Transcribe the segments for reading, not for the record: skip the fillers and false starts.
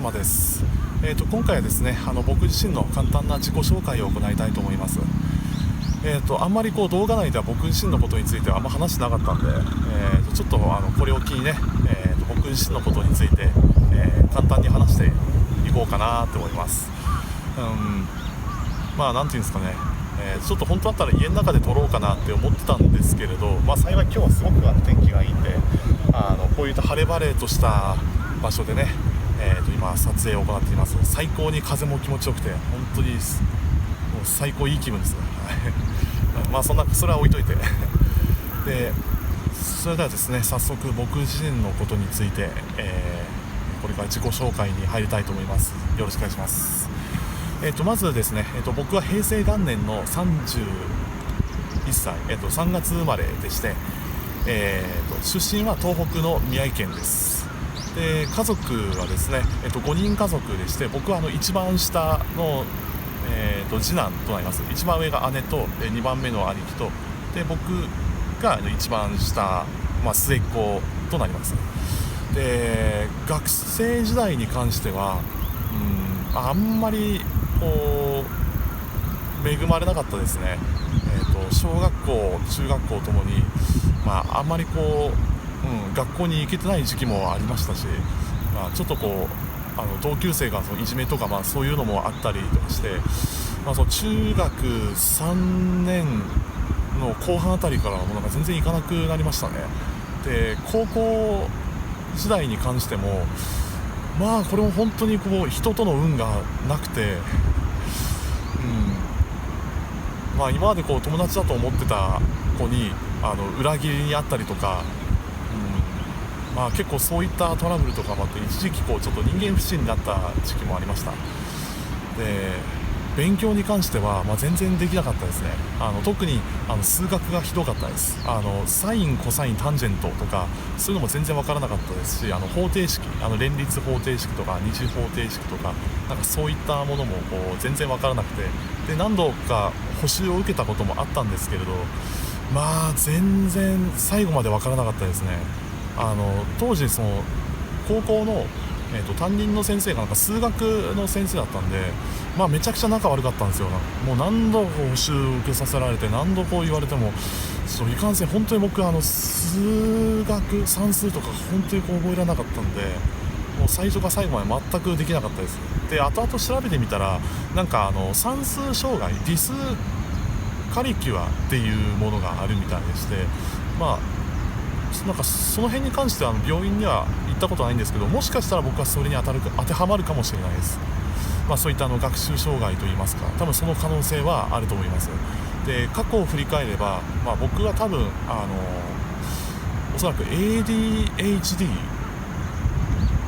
東です。今回はですね、僕自身の簡単な自己紹介を行いたいと思います。あんまり動画内では僕自身のことについてはあんま話してなかったんで、ちょっとこれを機にね、僕自身のことについて、簡単に話していこうかなと思います。なんていうんですかね、ちょっと本当だったら家の中で撮ろうかなって思ってたんですけれど、幸い今日はすごく天気がいいんで、こういった晴れ晴れとした場所でね、今撮影を行っています。最高に風も気持ちよくて本当にもう最高いい気分です。それは置いといてで、それではですね、早速僕自身のことについて、これから自己紹介に入りたいと思います。よろしくお願いします。まずですね、僕は平成元年の31歳、3月生まれでして、出身は東北の宮城県です。で、家族はですね、5人家族でして、僕は一番下の、次男となります。一番上が姉と2番目の兄貴と、で僕が一番下、末っ子となります。で、学生時代に関してはあんまり恵まれなかったですね。小学校中学校ともに、あんまり学校に行けてない時期もありましたし、ちょっと同級生がいじめとか、そういうのもあったりとかして、中学3年の後半あたりからもう全然行かなくなりましたね。で、高校時代に関してもこれも本当に人との運がなくて、今まで友達だと思ってた子に裏切りにあったりとか、結構そういったトラブルとかもあって、一時期ちょっと人間不信になった時期もありました。で、勉強に関しては、全然できなかったですね。特に数学がひどかったです。サインコサインタンジェントとかそういうのも全然わからなかったですし、方程式、連立方程式とか二次方程式とか、そういったものも全然わからなくて、で何度か補習を受けたこともあったんですけれど、全然最後までわからなかったですね。当時高校の、担任の先生が数学の先生だったんで、めちゃくちゃ仲悪かったんですよ。もう何度補習受けさせられて、何度言われてもいかんせん本当に僕数学算数とか本当に覚えられなかったんで、もう最初から最後まで全くできなかったです。で、後々調べてみたら算数障害ディスカリキュアっていうものがあるみたいでして、その辺に関しては病院には行ったことはないんですけど、もしかしたら僕はそれに当てはまるかもしれないです。そういった学習障害といいますか、多分その可能性はあると思います。で、過去を振り返れば、僕は多分おそらく ADHD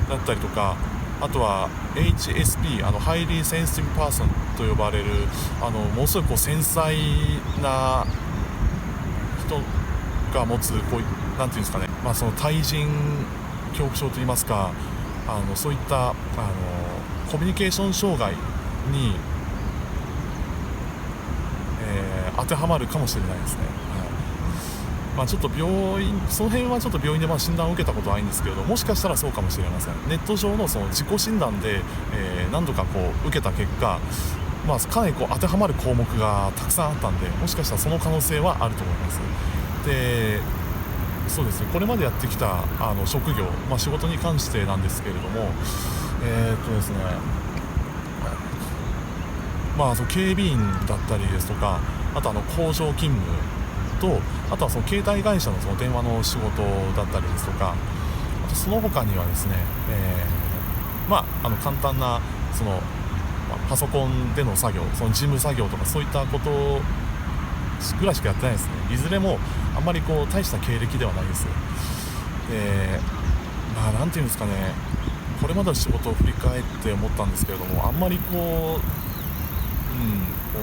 だったりとか、あとは HSP、ハイリーセンシティブパーソンと呼ばれるものすごく繊細な人が持つなんていうんですかね、その対人恐怖症といいますか、そういったコミュニケーション障害に、当てはまるかもしれないですね。ちょっとその辺はちょっと病院で診断を受けたことはないんですけれど、もしかしたらそうかもしれません。ネット上の自己診断で、何度か受けた結果、かなり当てはまる項目がたくさんあったんで、もしかしたらその可能性はあると思います。で、そうですね、これまでやってきた職業、仕事に関してなんですけれども、ですね、警備員だったりですとか、あと工場勤務と、あとは携帯会社の電話の仕事だったりですとか、あとその他にはですね、簡単なパソコンでの作業、事務作業とかそういったことぐらいしかやってないですね。いずれもあんまり大した経歴ではないです。で、なんていうんですかね、これまでの仕事を振り返って思ったんですけれども、あんまり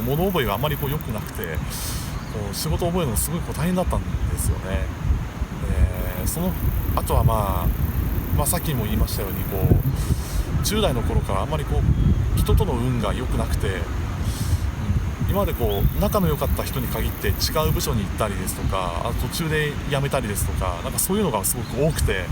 物覚えがあんまり良くなくて、仕事を覚えるのがすごい大変だったんですよね。あとはさっきも言いましたように10代の頃からあんまり人との運が良くなくて、今まで仲の良かった人に限って違う部署に行ったりですとか、途中で辞めたりですとか、そういうのがすごく多くて、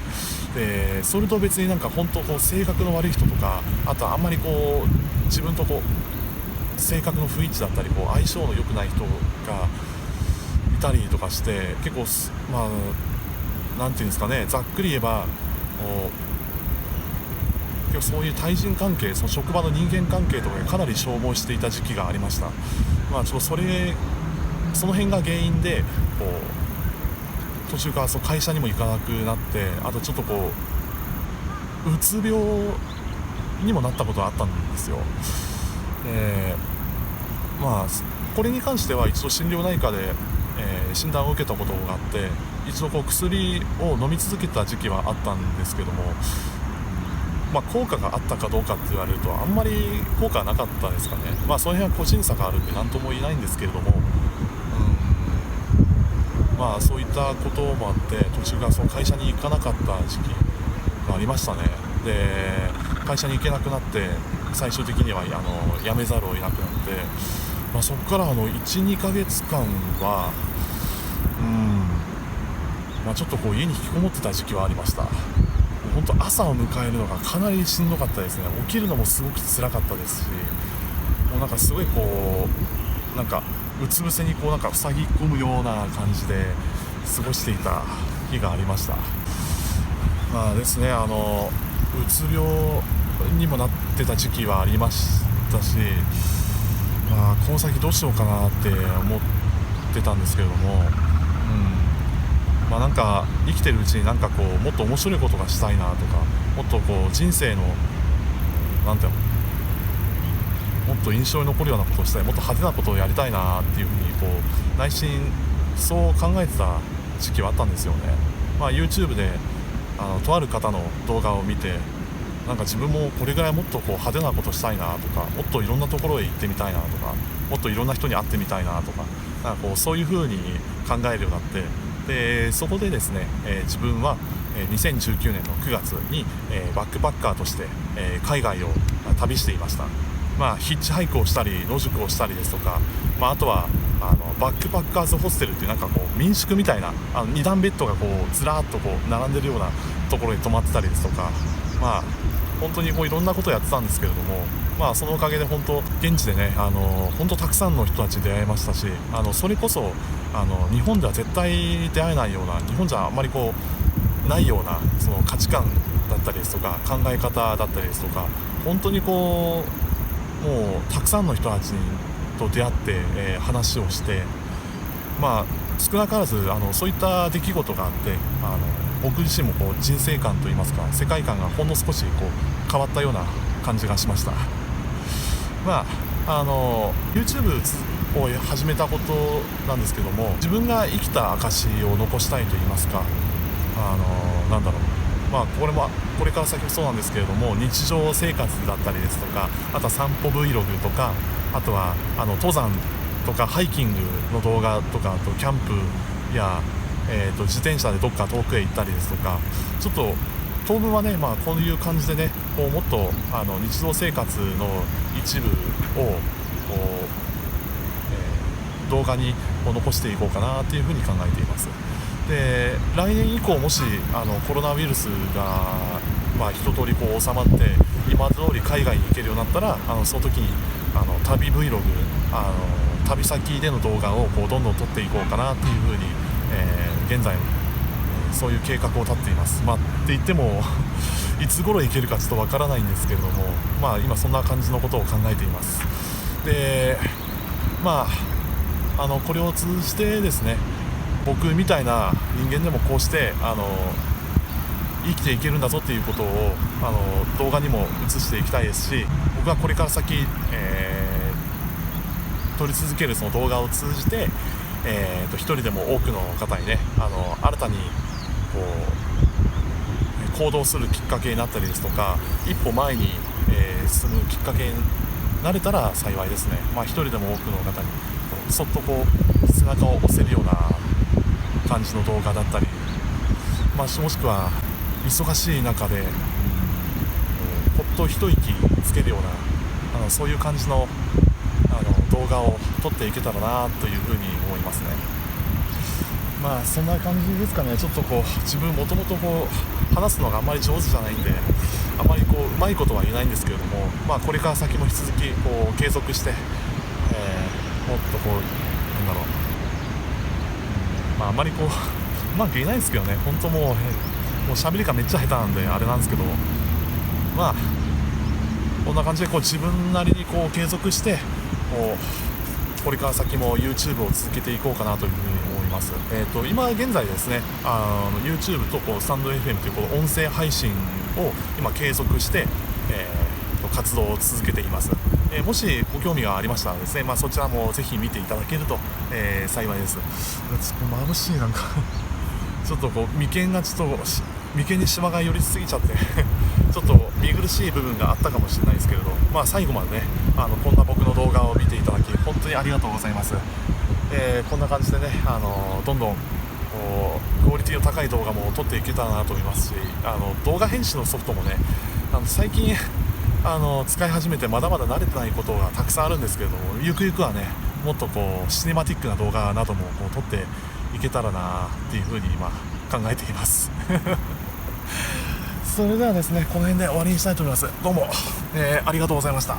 でそれと別になんか本当こう性格の悪い人とか、あとあんまりこう自分とこう性格の不一致だったりこう相性の良くない人がいたりとかして、結構まあなんていうんですかね、ざっくり言えば結構そういう対人関係、その職場の人間関係とかがかなり消耗していた時期がありました。まあちょっとその辺が原因でこう途中からその会社にも行かなくなって、あとちょっとこううつ病にもなったことがあったんですよ。まあこれに関しては一度心療内科で、診断を受けたことがあって、一度こう薬を飲み続けた時期はあったんですけども、まあ、効果があったかどうかって言われるとあんまり効果はなかったですかね。まあその辺は個人差があるんで何とも言えないんですけれども、まあそういったこともあって途中からその会社に行かなかった時期がありましたね。で会社に行けなくなって最終的には辞めざるを得なくなって、まあ、そこから 1,2 ヶ月間はまあ、ちょっとこう家に引きこもってた時期はありました。本当朝を迎えるのがかなりしんどかったですね。起きるのもすごく辛かったですし、もうなんかすごいこうなんかうつ伏せにこうなんか塞ぎ込むような感じで過ごしていた日がありました。まあですね、うつ病にもなってた時期はありましたし、まあこの先どうしようかなって思ってたんですけれども、まあ、なんか生きてるうちになんかこうもっと面白いことがしたいなとか、もっとこう人生のなんていうの、もっと印象に残るようなことをしたい、もっと派手なことをやりたいなっていうふうにこう内心そう考えてた時期はあったんですよね。まあ、YouTube でとある方の動画を見て、なんか自分もこれぐらいもっとこう派手なことしたいなとか、もっといろんなところへ行ってみたいなとか、もっといろんな人に会ってみたいなとか、なんかこうそういうふうに考えるようになって、でそこでですね、自分は2019年の9月に、バックパッカーとして、海外を旅していました。まあ、ヒッチハイクをしたり野宿をしたりですとか、まあ、あとはバックパッカーズホステルっていうなんかこう民宿みたいな2段ベッドがこうずらーっとこう並んでるようなところに泊まってたりですとか、まあ本当にこういろんなことをやってたんですけれども、まあそのおかげで本当現地でね本当たくさんの人たちに出会いましたし、それこそ日本では絶対出会えないような、日本じゃあんまりこうないようなその価値観だったりですとか考え方だったりですとか、本当にこうもうたくさんの人たちと出会って、話をして、まあ少なからずそういった出来事があって僕自身もこう人生観といいますか世界観がほんの少しこう変わったような感じがしました。まあYouTube を始めたことなんですけども、自分が生きた証を残したいといいますか、なんだろう、まあこれから先もそうなんですけれども、日常生活だったりですとか、あとは散歩 Vlog とか、あとは登山とかハイキングの動画とか、あとキャンプや、自転車でどっか遠くへ行ったりですとか、ちょっと当分はね、まあ、こういう感じでねこうもっと日常生活の一部をこう、動画に残していこうかなというふうに考えています。で来年以降もしコロナウイルスが、まあ、一通りこう収まって今通り海外に行けるようになったらその時に旅 Vlog 旅先での動画をこうどんどん撮っていこうかなというふうに、現在そういう計画を立っています。まあ、って言ってもいつ頃行けるかちょっとわからないんですけれども、まあ、今そんな感じのことを考えています。でまあこれを通じてですね、僕みたいな人間でもこうして生きていけるんだぞっていうことを動画にも映していきたいですし、僕はこれから先、撮り続けるその動画を通じて、一人でも多くの方にね新たにこう行動するきっかけになったりですとか、一歩前に、進むきっかけになれたら幸いですね。まあ、一人でも多くの方にそっとこう背中を押せるような感じの動画だったり、まあ、もしくは忙しい中でほっと一息つけるようなそういう感じの動画を撮っていけたらなというふうに思いますね。まあそんな感じですかね。ちょっとこう自分もともとこう話すのがあんまり上手じゃないんで、あまりこううまいことは言えないんですけれども、まあこれから先も引き続きこう継続して、もっとこうなんだろう、まああんまりこううまく言えないですけどね。本当もう喋りがめっちゃ下手なんであれなんですけど、まあこんな感じでこう自分なりにこう継続してこうこれから先も YouTube を続けていこうかなというふうに思います。今現在ですね、YouTube とこうスタンド FM というこの音声配信を今継続して、活動を続けています。もしご興味がありましたらですね、そちらもぜひ見ていただけると、幸いです。ちょっと眩しい、なんかちょっとこう眉間にシワが寄りすぎちゃってちょっと見苦しい部分があったかもしれないですけれど、最後までねこんな僕の動画を見ていただき本当にありがとうございます。こんな感じでねどんどんクオリティの高い動画も撮っていけたらなと思いますし、動画編集のソフトもね最近使い始めてまだまだ慣れてないことがたくさんあるんですけれども、ゆくゆくはねもっとこうシネマティックな動画などもこう撮っていけたらなっていうふうに今考えていますそれではですねこの辺で終わりにしたいと思います。どうも、ありがとうございました。